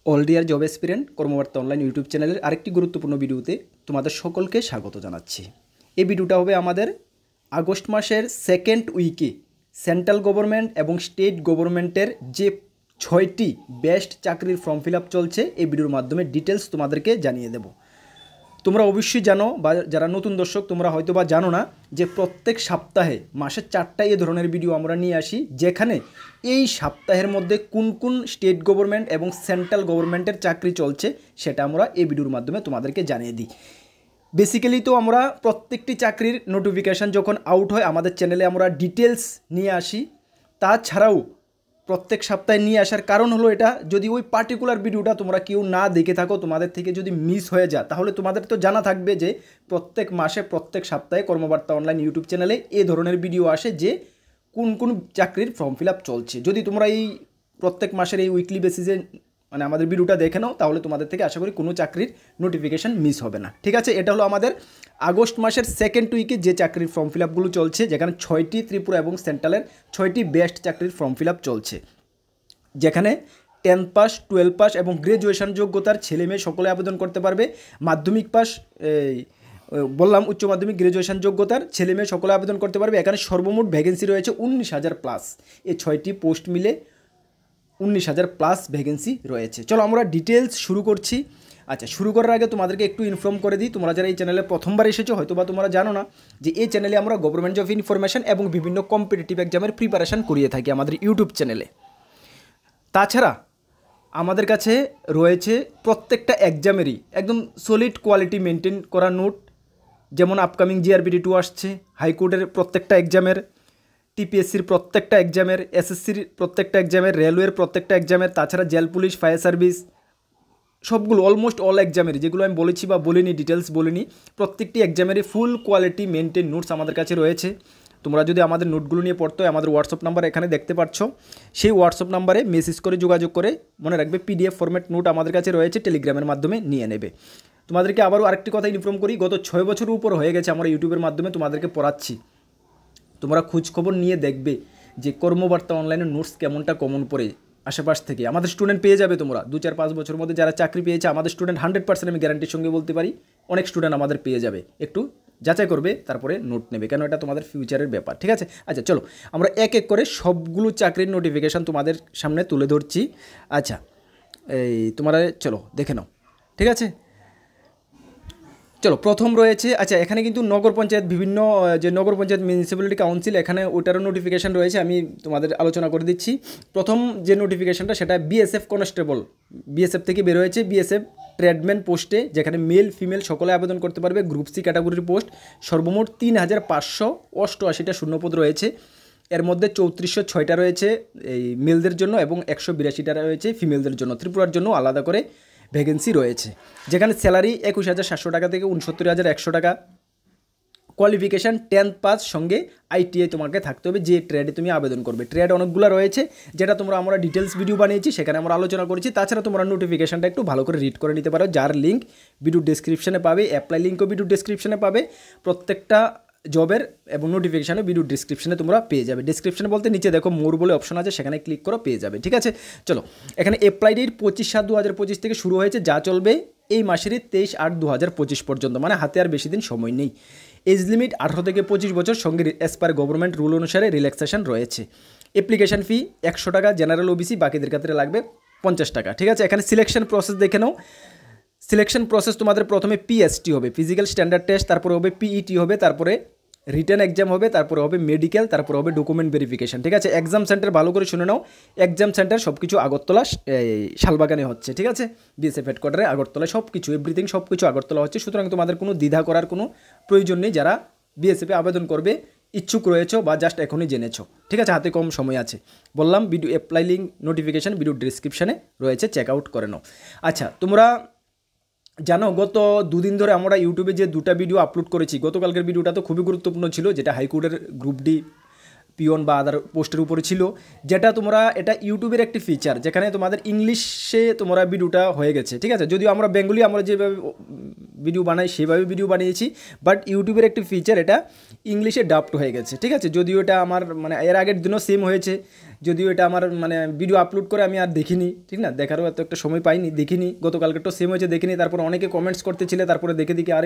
All deer job এক্সপিরিয়েন্ট কর্মবার্তা online YouTube চ্যানেলের আরেকটি গুরুত্বপূর্ণ ভিডিওতে তোমাদের সকলকে স্বাগত জানাচ্ছি। এই ভিডিওটা হবে আমাদের আগস্ট মাসের সেকেন্ড উইকে সেন্ট্রাল গভর্নমেন্ট এবং স্টেট গভর্নমেন্টের যে 6টি বেস্ট চাকরির ফর্ম ফিল আপ চলছে এই ভিডিওর মাধ্যমে ডিটেলস তোমাদেরকে জানিয়ে দেব। তোমরা অবশ্যই জানো বা যারা নতুন দর্শক তোমরা হয়তো বা জানো না যে প্রত্যেক সপ্তাহে মাসে 4টা এই ধরনের ভিডিও আমরা নিয়ে আসি, যেখানে এই সপ্তাহের মধ্যে কোন কোন স্টেট গভর্নমেন্ট এবং সেন্ট্রাল গভর্নমেন্টের চাকরি চলছে সেটা আমরা এই ভিডিওর মাধ্যমে তোমাদেরকে জানিয়ে দিই। বেসিক্যালি তো আমরা প্রত্যেকটি চাকরির নোটিফিকেশান যখন আউট হয় আমাদের চ্যানেলে আমরা ডিটেলস নিয়ে আসি। তাছাড়াও প্রত্যেক সপ্তাহে নিয়ে আসার কারণ হলো এটা, যদি ওই পার্টিকুলার ভিডিওটা তোমরা কেউ না দেখে থাকো, তোমাদের থেকে যদি মিস হয়ে যায়, তাহলে তোমাদের তো জানা থাকবে যে প্রত্যেক মাসে প্রত্যেক সপ্তাহে কর্মবার্তা অনলাইন ইউটিউব চ্যানেলে এই ধরনের ভিডিও আসে যে কোন কোন চাকরির ফর্ম ফিল আপ চলছে। যদি তোমরা এই প্রত্যেক মাসের এই উইকলি বেসিসে মানে আমাদের ভিডিওটা দেখে নাও, তাহলে তোমাদের থেকে আশা করি কোনো চাকরির নোটিফিকেশান মিস হবে না। ঠিক আছে, এটা হলো আমাদের আগস্ট মাসের সেকেন্ড উইকে যে চাকরির ফর্ম ফিল আপগুলো চলছে, যেখানে 6টি ত্রিপুরা এবং সেন্ট্রালের 6টি বেস্ট চাকরির ফর্ম ফিল আপ চলছে, যেখানে 10 পাস 12 পাস এবং গ্র্যাজুয়েশন যোগ্যতার ছেলে মেয়ে সকলে আবেদন করতে পারবে। মাধ্যমিক পাস বললাম, উচ্চ মাধ্যমিক গ্র্যাজুয়েশন যোগ্যতার ছেলে মেয়ে সকলে আবেদন করতে পারবে। এখানে সর্বমোট ভ্যাকেন্সি রয়েছে 19,000 প্লাস। এই 6টি পোস্ট মিলে 19,000 প্লাস ভ্যাকেন্সি রয়েছে। চলো আমরা ডিটেলস শুরু করছি। আচ্ছা, শুরু করার আগে তোমাদেরকে একটু ইনফর্ম করে দিই, তোমরা যারা এই চ্যানেলে প্রথমবার এসেছো হয়তো বা তোমরা জানো না যে এই চ্যানেলে আমরা গভর্নমেন্ট জব ইনফরমেশন এবং বিভিন্ন কম্পিটিটিভ এক্সামের প্রিপারেশন করিয়ে থাকি আমাদের ইউটিউব চ্যানেলে। তাছাড়া আমাদের কাছে রয়েছে প্রত্যেকটা এক্সামেরই একদম সলিড কোয়ালিটি মেনটেন করা নোট, যেমন আপকামিং জিআরবিডি 2 আসছে, হাইকোর্টের প্রত্যেকটা এক্সামের, টিপিএসসির প্রত্যেকটা এক্সামের, এসএসসির প্রত্যেকটা এক্সামের, রেলওয়ের প্রত্যেকটা এক্সামের, তাছাড়া জেল পুলিশ ফায়ার সার্ভিস সবগুলো অলমোস্ট অল এক্সামের, যেগুলো আমি বলেছি বা বলিনি ডিটেলস বলিনি, প্রত্যেকটি এক্সামেরই ফুল কোয়ালিটি মেনটেন নোটস আমাদের কাছে রয়েছে। তোমরা যদি আমাদের নোটগুলো নিয়ে পড়তে হয়, আমাদের হোয়াটসঅ্যাপ নাম্বার এখানে দেখতে পাচ্ছ, সেই হোয়াটসঅ্যাপ নাম্বারে মেসেজ করে যোগাযোগ করে মনে রাখবে পিডিএফ ফরম্যাট নোট আমাদের কাছে রয়েছে, টেলিগ্রামের মাধ্যমে নিয়ে নেবে। তোমাদেরকে আবারও আরেকটি কথা ইনফর্ম করি, গত 6 বছরের উপর হয়ে গেছে আমরা ইউটিউবের মাধ্যমে তোমাদেরকে পড়াচ্ছি। তোমরা খোঁজখবর নিয়ে দেখবে যে কর্মবার্তা অনলাইনের নোটস কেমনটা কমন পড়ে আশেপাশ থেকে। আমাদের স্টুডেন্ট পেয়ে যাবে তোমরা 2-4-5 বছরের মধ্যে যারা চাকরি পেয়েছে আমাদের স্টুডেন্ট 100% আমি গ্যারান্টির সঙ্গে বলতে পারি অনেক স্টুডেন্ট আমাদের পেয়ে যাবে। একটু যাচাই করবে, তারপরে নোট নেবে, কেন এটা তোমাদের ফিউচারের ব্যাপার। ঠিক আছে, আচ্ছা চলো আমরা এক এক করে সবগুলো চাকরির নোটিফিকেশান তোমাদের সামনে তুলে ধরছি। আচ্ছা তোমরা চলো দেখে নাও। ঠিক আছে, চলো প্রথম রয়েছে, আচ্ছা এখানে কিন্তু নগর পঞ্চায়েত বিভিন্ন যে নগর পঞ্চায়েত মিউনিসিপ্যালিটি কাউন্সিল, এখানে ওটারও নোটিফিকেশান রয়েছে, আমি তোমাদের আলোচনা করে দিচ্ছি। প্রথম যে নোটিফিকেশানটা সেটা বিএসএফ কনস্টেবল, বিএসএফ থেকে বের হয়েছে। বিএসএফ ট্রেডম্যান পোস্টে, যেখানে মেল ফিমেল সকলে আবেদন করতে পারবে। গ্রুপ সি ক্যাটাগরির পোস্ট, সর্বমোট 3,588টা শূন্যপদ রয়েছে। এর মধ্যে 3406টা রয়েছে এই মেলদের জন্য এবং 182টা রয়েছে ফিমেলদের জন্য। ত্রিপুরার জন্য আলাদা করে ভ্যাকেন্সি রয়েছে, যেখানে স্যালারি 21,700 টাকা থেকে 69,100 টাকা। কোয়ালিফিকেশান 10th পাস সঙ্গে আইটিআই তোমাকে থাকতে হবে যে ট্রেডে তুমি আবেদন করবে। ট্রেড অনেকগুলো রয়েছে, যেটা আমরা ডিটেলস ভিডিও বানিয়েছি, সেখানে আমরা আলোচনা করেছি। তাছাড়া তোমরা নোটিফিকেশানটা একটু ভালো করে রিড করে নিতে পারো, যার লিঙ্ক ভিডিও ডেসক্রিপশনে পাবে, অ্যাপ্লাই লিঙ্কও ভিডিও ডেসক্রিপশনে পাবে। প্রত্যেকটা জবের এবং নোটিফিকেশানে ভিডিও ডিসক্রিপশনে তোমরা পেয়ে যাবে। ডিসক্রিপশনে বলতে নিচে দেখো মোর বলে অপশন আছে, সেখানে ক্লিক করো, পেয়ে যাবে। ঠিক আছে, চলো এখানে অ্যাপ্লাই ডেট 25/7/2025 থেকে শুরু হয়েছে, যা চলবে এই মাসেরই 23/8/2025 পর্যন্ত, মানে হাতে আর বেশি দিন সময় নেই। এজ লিমিট 18 থেকে 25 বছর, সঙ্গে অ্যাজ পার গভর্নমেন্ট রুল অনুসারে রিল্যাক্সেশন রয়েছে। অ্যাপ্লিকেশন ফি 100 টাকা, জেনারেল ওবিসি বাকিদের ক্ষেত্রে লাগবে 50 টাকা। ঠিক আছে, এখানে সিলেকশন প্রসেস দেখে নাও। সিলেকশন প্রসেস তোমাদের প্রথমে পিএসটি হবে, ফিজিক্যাল স্ট্যান্ডার্ড টেস্ট, তারপরে হবে পিইটি হবে, তারপরে রিটার্ন এক্সাম হবে, তারপরে হবে মেডিকেল, তারপরে হবে ডকুমেন্ট ভেরিফিকেশন। ঠিক আছে, এক্সাম সেন্টার ভালো করে শুনে নাও, এক্সাম সেন্টার সব কিছু আগরতলা শালবাগানে হচ্ছে। ঠিক আছে, বিএসএফ হেডকোয়ার্টারে আগরতলা সব কিছু এভরিথিং সব কিছু আগরতলা হচ্ছে, সুতরাং তোমাদের কোনো দ্বিধা করার কোনো প্রয়োজন নেই যারা বিএসএফে আবেদন করবে ইচ্ছুক রয়েছো বা জাস্ট এখনই জেনেছো। ঠিক আছে, হাতে কম সময় আছে, বললাম video apply link notification video ডিসক্রিপশানে রয়েছে, চেক আউট করে নাও। আচ্ছা তোমরা জানো গত দুদিন ধরে আমরা ইউটিউবে যে 2টা ভিডিও আপলোড করেছি, গতকালকের ভিডিওটা তো খুবই গুরুত্বপূর্ণ ছিল, যেটা হাইকোর্টের গ্রুপ ডি পিওন বা আদার পোস্টের উপরে ছিল, যেটা তোমরা এটা ইউটিউবের একটি ফিচার যেখানে তোমাদের ইংলিশে তোমরা ভিডিওটা হয়ে গেছে, ঠিক আছে। যদিও আমরা বেঙ্গলি আমরা যেভাবে ভিডিও বানাই সেভাবে ভিডিও বানিয়েছি, বাট ইউটিউবের একটি ফিচার এটা ইংলিশে ডাবড হয়ে গেছে, ঠিক আছে। যদিও এটা আমার মানে এর আগের দিনও সেম হয়েছে, যদিও এটা আমার মানে ভিডিও আপলোড করে আমি আর দেখিনি, ঠিক না, দেখারও এত একটা সময় পাইনি, দেখিনি, গতকালকেরটা সেম হয়েছে দেখিনি, তারপর অনেকে কমেন্টস করতেছিলে, তারপরে দেখে আর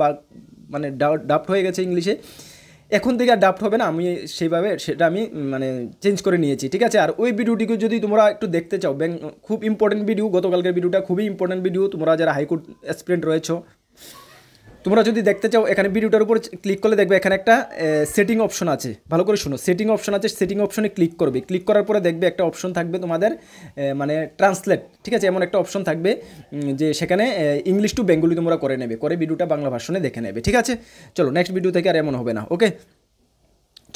বা মানে ডাবড হয়ে গেছে ইংলিশে। এখন থেকে আর ডাবড হবে না, আমি সেইভাবে সেটা আমি মানে চেঞ্জ করে নিয়েছি, ঠিক আছে। আর ওই ভিডিওটিকে যদি তোমরা একটু দেখতে চাও, খুব ইম্পর্টেন্ট ভিডিও, গতকালকের ভিডিওটা খুবই ইম্পর্টেন্ট ভিডিও, তোমরা যারা হাইকোর্ট অ্যাসপিরেন্ট রয়েছো তোমরা যদি দেখতে চাও, এখানে ভিডিওটার উপর ক্লিক করলে দেখবে এখানে একটা সেটিং অপশন আছে, ভালো করে শুনো, সেটিং অপশন আছে, সেটিং অপশনে ক্লিক করবে, ক্লিক করার পরে দেখবে একটা অপশন থাকবে তোমাদের মানে ট্রান্সলেট, ঠিক আছে, এমন একটা অপশন থাকবে যে সেখানে ইংলিশ টু বেঙ্গলি তোমরা করে নেবে, করে ভিডিওটা বাংলা ভার্সনে দেখে নেবে, ঠিক আছে। চলো নেক্সট ভিডিও থেকে আর এমন হবে না, ওকে।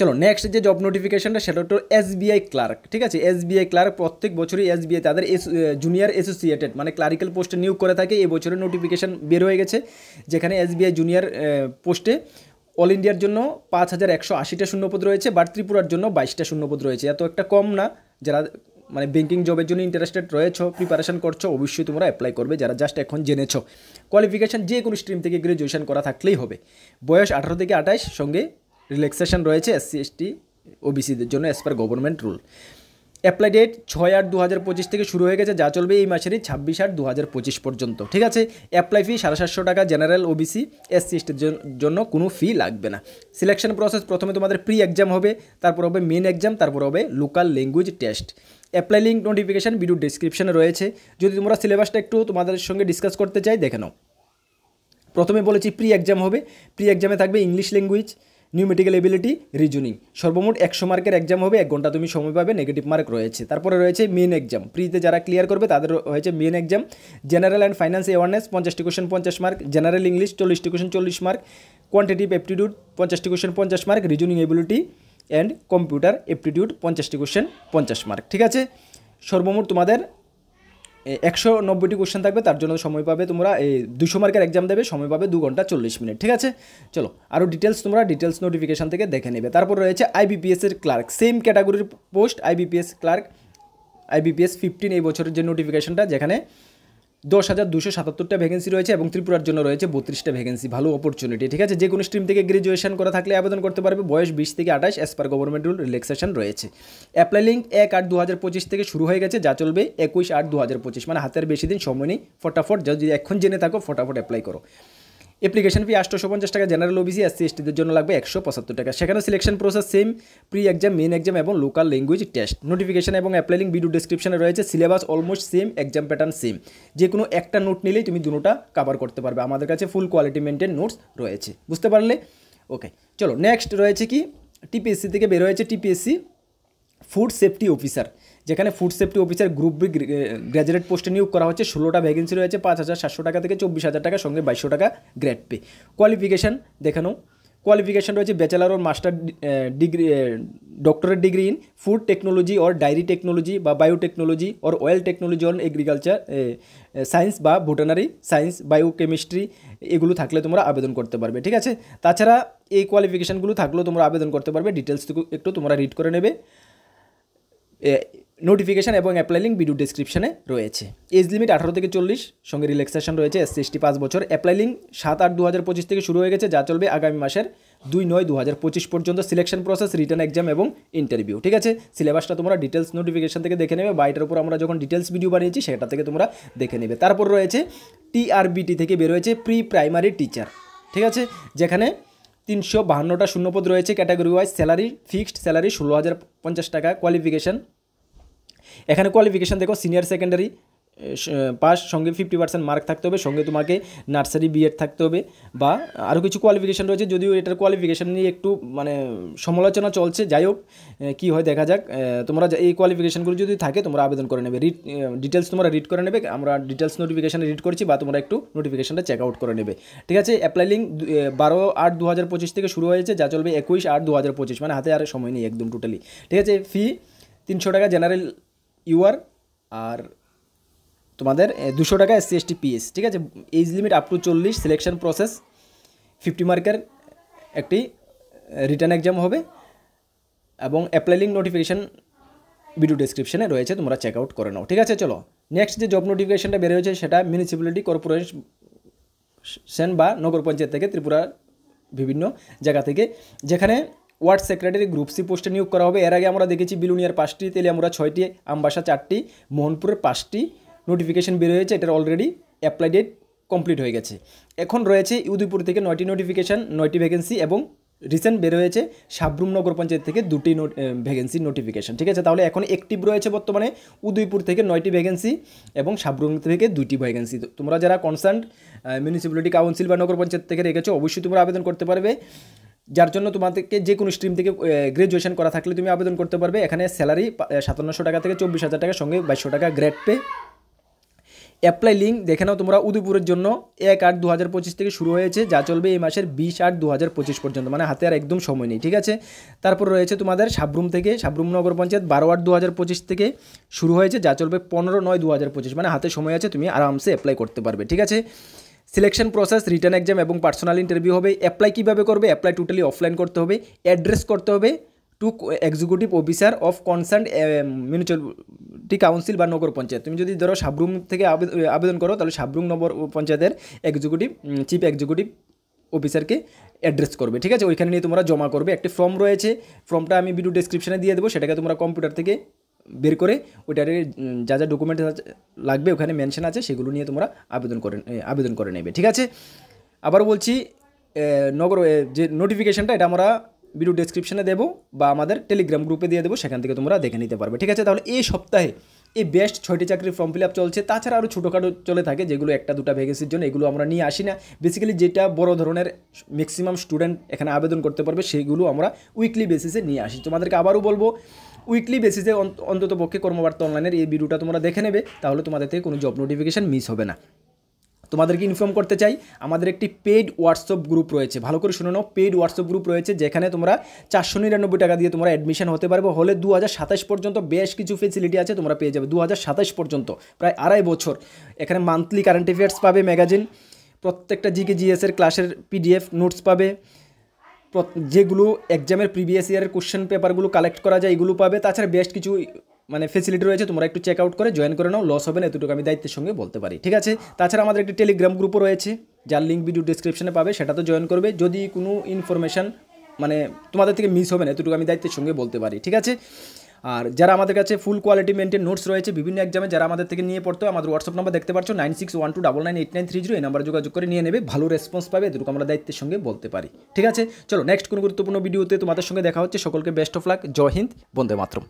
চলো নেক্সট যে জব নোটিফিকেশনটা সেটা হলো এসবিআই ক্লার্ক, ঠিক আছে। এসবিআই ক্লার্ক প্রত্যেক বছরই এসবিআই তাদের জুনিয়র অ্যাসোসিয়েটেড মানে ক্লারিক্যাল পোস্টে নিয়োগ করে থাকে। এই বছরের নোটিফিকেশন বের হয়ে গেছে, যেখানে এসবিআই জুনিয়র পোস্টে অল ইন্ডিয়ার জন্য 5180টা শূন্যপদ রয়েছে, বাট ত্রিপুরার জন্য 22টা শূন্যপদ রয়েছে। এত একটা কম না, যারা মানে ব্যাঙ্কিং জবের জন্য ইন্টারেস্টেড রয়েছো, প্রিপারেশন করছো, অবশ্যই তোমরা অ্যাপ্লাই করবে, যারা জাস্ট এখন জেনেছো। কোয়ালিফিকেশান যে কোনো স্ট্রিম থেকে গ্র্যাজুয়েশন করা থাকলেই হবে। বয়স 18 থেকে 28, সঙ্গে রিল্যাক্সেশন রয়েছে এসসি এসটি ওবিসিদের জন্য as per government rule. Apply date 6/8/2025 থেকে শুরু হয়ে গেছে, যা চলবে এই মাসেরই 26/8/2025 পর্যন্ত, ঠিক আছে। অ্যাপ্লাই ফি 750 টাকা, জেনারেল ওবিসি এসসি এসটির জন্য কোনো ফি লাগবে না। সিলেকশন প্রসেস, প্রথমে তোমাদের প্রি এক্সাম হবে, তারপর হবে মেন এক্সাম, তারপর হবে local language test. Apply link notification video ডিসক্রিপশনে রয়েছে, যদি তোমরা সিলেবাসটা একটু তোমাদের সঙ্গে ডিসকাস করতে চাই দেখে নাও। প্রথমে বলেছি প্রি এক্সাম হবে, প্রি এক্সামে থাকবে ইংলিশ ল্যাঙ্গুয়েজ, নিউমেটিক্যাল এবিলিটি, রিজনিং, সর্বমোট 100 মার্কের এক্সাম হবে, 1 ঘন্টা তুমি সময় পাবে, নেগেটিভ মার্ক রয়েছে। তারপরে রয়েছে মেন এক্সাম, প্রিতে যারা ক্লিয়ার করবে তাদের হয়েছে main exam. General and finance awareness 50টি কোয়েশ্চেন 50 মার্ক, জেনারেল ইংলিশ 40টি কোয়েশ্চেন 40 মার্ক, কোয়ান্টিটিভ অ্যাপটিটিউড 50টি question 50 mark, reasoning ability and computer aptitude 50টি কোয়েশ্চেন 50 মার্ক, ঠিক আছে। সর্বমোট তোমাদের 190টি কোয়েশ্চেন থাকবে, তার জন্য সময় পাবে তোমরা 200 মার্কের এক্সাম দেবে, সময় পাবে 2 ঘন্টা 40 মিনিট, ঠিক আছে। চলো আরও ডিটেলস তোমরা ডিটেলস নোটিফিকেশান থেকে দেখে নেবে। তারপর রয়েছে আইবিপিএসের ক্লার্ক, সেম ক্যাটাগরির পোস্ট, আইবিপিএস ক্লার্ক, আইবিপিএস 15 এই বছরের যে নোটিফিকেশানটা, যেখানে 10,277টা ভ্যাকেন্সি রয়েছে এবং ত্রিপুরার জন্য রয়েছে 32টা ভ্যাকেন্সি, ভালো অপরচুনিটি, ঠিক আছে। যে কোনো স্ট্রিম থেকে গ্র্যাজুয়েশন করা থাকলে আবেদন করতে পারবে, বয়স 20 থেকে 28 as per government rule, relaxation রয়েছে। অ্যাপ্লাই লিঙ্ক 1/8/2025 থেকে শুরু হয়ে গেছে, যা চলবে 21/8/2025, মানে হাতের বেশি দিন সময় নেই, ফটাফট যদি এখন জেনে থাকো ফটাফট অ্যাপ্লাই করো। অ্যাপ্লিকেশন ফি 850 টাকা, জেনারেল ওবিসি এসসি এসটিদের জন্য লাগবে 175 টাকা। সেখানে selection process same, pre exam, main exam এবং লোকাল ল্যাঙ্গুয়েজ টেস্ট। নোটিফিকেশন এবং অ্যাপ্লাই লিঙ্ক ভিডিও ডিসক্রিপশনে রয়েছে। Syllabus almost same, exam pattern same, যে কোনো একটা নোট নিলেই তুমি দুটোটা কভার করতে পারবে। আমাদের কাছে ফুল কোয়ালিটি মেনটেন নোটস রয়েছে, বুঝতে পারলে, ওকে। চলো নেক্সট রয়েছে কি, টিপিএসসি থেকে বের হয়েছে টিপিএসসি ফুড সেফটি অফিসার, যেখানে food safety officer group B graduate পোস্টে নিয়োগ করা হচ্ছে। 16টা ভ্যাকেন্সি রয়েছে, 5,700 টাকা থেকে 24,000 টাকা, সঙ্গে 2200 টাকা গ্রেড পে। কোয়ালিফিকেশান দেখানো, কোয়ালিফিকেশান রয়েছে ব্যাচেলার और master degree, doctorate degree in food technology और ডায়েরি টেকনোলজি বা বায়োটেকনোলজি और oil technology on agriculture science বা ভেটেরিনারি সায়েন্স, বায়োকেমিস্ট্রি, এগুলো থাকলে তোমরা আবেদন করতে পারবে, ঠিক আছে। তাছাড়া এই কোয়ালিফিকেশানগুলো থাকলেও তোমরা আবেদন করতে পারবে, ডিটেলস একটু তোমরা রিড করে নেবে। নোটিফিকেশান এবং অ্যাপ্লাই লিঙ্ক ভিডিও ডিসক্রিপশনে রয়েছে। এজ লিমিট 18 থেকে 40, সঙ্গে রিল্যাক্সেশন রয়েছে, এসসি এসটি 5 বছর। অ্যাপ্লাই লিঙ্ক 7/8/2025 থেকে শুরু হয়ে গেছে, যা চলবে আগামী মাসের 2/9/2025 পর্যন্ত। সিলেকশন প্রসেস, রিটার্ন এক্সাম এবং ইন্টারভিউ, ঠিক আছে। সিলেবাসটা তোমরা ডিটেলস নোটিফিকেশান থেকে দেখে নেবে, বা এটার উপর আমরা যখন ডিটেলস ভিডিও বানিয়েছি সেটা থেকে তোমরা দেখে নেবে। তারপর রয়েছে টিআরবিটি থেকে বের হয়েছে প্রি প্রাইমারি টিচার, ঠিক আছে, যেখানে 352টা শূন্যপদ রয়েছে। Category wise salary, fixed salary 16,050 টাকা। কোয়ালিফিকেশান, এখানে কোয়ালিফিকেশান দেখো, সিনিয়র সেকেন্ডারি পাস, সঙ্গে 50% মার্ক থাকতে হবে, সঙ্গে তোমাকে নার্সারি বিএড থাকতে হবে, বা আরও কিছু কোয়ালিফিকেশান রয়েছে, যদিও এটার কোয়ালিফিকেশান নিয়ে একটু মানে সমালোচনা চলছে। যাই হোক, কী হয় দেখা যাক। তোমরা এই কোয়ালিফিকেশানগুলো যদি থাকে তোমরা আবেদন করে নেবে, ডিটেলস তোমরা রিড করে নেবে, আমরা ডিটেলস নোটিফিকেশানে রিড করছি, বা তোমরা একটু নোটিফিকেশানটা চেক আউট করে নেবে, ঠিক আছে। অ্যাপ্লাই লিঙ্ক 12/8/2025 থেকে শুরু হয়েছে, যা চলবে 21/8/2025, মানে হাতে আর সময় নেই একদম টোটালি, ঠিক আছে। ফি 300 টাকা জেনারেল ইউআর, আর তোমাদের 200 টাকা এসসি এসটি পিএস, ঠিক আছে। Age limit up to 40। Selection process 50 মার্কের একটি রিটার্ন এক্সাম হবে, এবং অ্যাপ্লাই লিঙ্ক নোটিফিকেশান ভিডিও ডেসক্রিপশনে রয়েছে, তোমরা চেক আউট করে নাও। ঠিক আছে, চলো নেক্সট যে জব নোটিফিকেশানটা বের হয়েছে সেটা মিউনিসিপ্যালিটি কর্পোরেশন বা নগর পঞ্চায়েত থেকে, ত্রিপুরার বিভিন্ন জায়গা থেকে, যেখানে ওয়ার্ড সেক্রেটারি গ্রুপ সি পোস্টে নিয়োগ করা হবে। এর আগে আমরা দেখেছি বিলুনিয়ার 5টি, তেলিয়ামুড়া 6টি, আমবাসা 4টি, মোহনপুরের 5টি নোটিফিকেশন বের হয়েছে। এটার অলরেডি অ্যাপ্লাই ডেট কমপ্লিট হয়ে গেছে। এখন রয়েছে উদয়পুর থেকে 9টি নোটিফিকেশান, 9টি ভ্যাকেন্সি, এবং রিসেন্ট বের হয়েছে সাবরুম নগর পঞ্চায়েত থেকে 2টি ভ্যাকেন্সি নোটিফিকেশান। ঠিক আছে, তাহলে এখন অ্যাক্টিভ রয়েছে বর্তমানে উদয়পুর থেকে 9টি ভ্যাকেন্সি এবং সাবরুম থেকে 2টি ভ্যাকেন্সি। তোমরা যারা কনসার্ন মিউনিসিপ্যালিটি কাউন্সিল বা নগর পঞ্চায়েত থেকে রেখেছো অবশ্যই তোমরা আবেদন করতে পারবে, যার জন্য তোমাদেরকে যে কোনো স্ট্রিম থেকে গ্র্যাজুয়েশন করা থাকলে তুমি আবেদন করতে পারবে। এখানে স্যালারি 5700 টাকা থেকে 24,000 টাকার সঙ্গে 2200 টাকা গ্রেড পে। অ্যাপ্লাই লিঙ্ক দেখে নাও তোমরা। উদয়পুরের জন্য 1/8/2025 থেকে শুরু হয়েছে, যা চলবে এই মাসের 20/8/2025 পর্যন্ত, মানে হাতে আর একদম সময় নেই। ঠিক আছে, তারপর রয়েছে তোমাদের সাবরুম থেকে, সাবরুম নগর পঞ্চায়েত 12/8/2025 থেকে শুরু হয়েছে, যা চলবে 15/9/2025, মানে হাতে সময় আছে, তুমি আরামসে অ্যাপ্লাই করতে পারবে। ঠিক আছে, সিলেকশন প্রসেস, রিটার্ন এক্সাম এবং পার্সোনাল ইন্টারভিউ হবে। অ্যাপ্লাই কীভাবে করবে? অ্যাপ্লাই টোটালি অফলাইন করতে হবে। অ্যাড্রেস করতে হবে to executive officer of concern municipality council বা নগর পঞ্চায়েত। তুমি যদি ধরো সাবরুম থেকে আবেদন করো তাহলে সাবরুম নগর পঞ্চায়েতের চিফ এক্সিকিউটিভ অফিসারকে অ্যাড্রেস করবে। ঠিক আছে, ওইখানে নিয়ে তোমরা জমা করবে। একটি ফর্ম রয়েছে, ফর্মটা আমি ভিডিও ডেসক্রিপশনে দিয়ে দেবো, সেটাকে তোমরা কম্পিউটার থেকে বের করে ওইটার যা যা ডকুমেন্ট লাগবে ওখানে মেনশন আছে, সেগুলো নিয়ে তোমরা আবেদন করে নেবে। ঠিক আছে, আবারও বলছি, নগর যে নোটিফিকেশানটা এটা আমরা ভিডিও ডেসক্রিপশনে দেবো বা আমাদের টেলিগ্রাম গ্রুপে দিয়ে দেবো, সেখান থেকে তোমরা দেখে নিতে পারবে। ঠিক আছে, তাহলে এই সপ্তাহে এই বেস্ট 6টি চাকরির ফর্ম ফিল আপ চলছে। তাছাড়া আরও ছোটোখাটো চলে থাকে, যেগুলো 1-2টা ভ্যাকেন্সির জন্য, এগুলো আমরা নিয়ে আসি না। বেসিক্যালি যেটা বড় ধরনের ম্যাক্সিমাম স্টুডেন্ট এখানে আবেদন করতে পারবে, সেগুলো আমরা উইকলি বেসিসে নিয়ে আসি। তোমাদেরকে আবারও বলবো, উইকলি বেসিসে অন্তত পক্ষে কর্মবার্তা অনলাইনের এই ভিডিওটা তোমরা দেখে নেবে, তাহলে তোমাদের থেকে কোনো জব নোটিফিকেশান মিস হবে না। তোমাদেরকে ইনফর্ম করতে চাই, আমাদের একটি পেইড হোয়াটসঅ্যাপ গ্রুপ রয়েছে, ভালো করে শুনে নাও। পেইড হোয়াটসঅ্যাপ গ্রুপ রয়েছে, যেখানে তোমরা 499 টাকা দিয়ে তোমরা অ্যাডমিশন হতে পারবে। হলে 2027 পর্যন্ত বেশ কিছু ফেসিলিটি আছে, তোমরা পেয়ে যাবে 2027 পর্যন্ত, প্রায় 2.5 বছর। এখানে মান্থলি কারেন্ট অ্যাফেয়ার্স পাবে, ম্যাগাজিন, প্রত্যেকটা জিকে জিএসের ক্লাসের PDF নোটস পাবে, যেগুলো এক্সামের প্রিভিয়াস ইয়ারের কোশ্চেন পেপারগুলো কালেক্ট করা যায় এগুলো পাবে। তাছাড়া বেশ কিছু মানে ফেসিলিটি রয়েছে, তোমরা একটু চেক আউট করে জয়েন করে নাও, লস হবে না, এতটুকু আমি দায়িত্বের সঙ্গে বলতে পারি। ঠিক আছে, তাছাড়া আমাদের একটি টেলিগ্রাম গ্রুপও রয়েছে, যার লিঙ্ক ভিডিও ডেসক্রিপশনে পাবে, সেটা তো জয়েন করবে। যদি কোনো ইনফরমেশান মানে তোমাদের থেকে মিস হবে না, এতটুকু আমি দায়িত্বের সঙ্গে বলতে পারি। ঠিক আছে, আর যারা আমাদের কাছে ফুল কোয়ালিটি মেনটেন নোটস রয়েছে বিভিন্ন এক্সামে, যারা আমাদের থেকে নিয়ে পড়তো, আমাদের হোয়াটসঅ্যাপ নাম্বার দেখতে পাচ্ছ 9612998930, এই নাম্বারে যোগাযোগ করে নিয়ে নেবে, ভালো রেসপন্স পাবে, এটুকু আমরা দায়িত্বের সঙ্গে বলতে পারি। ঠিক আছে, চলো নেক্সট কোনো গুরুত্বপূর্ণ ভিডিওতে তোমাদের সঙ্গে দেখা হচ্ছে। সকলকে বেস্ট অফ লাক, জয় হিন্দ, বন্দে মাতরম।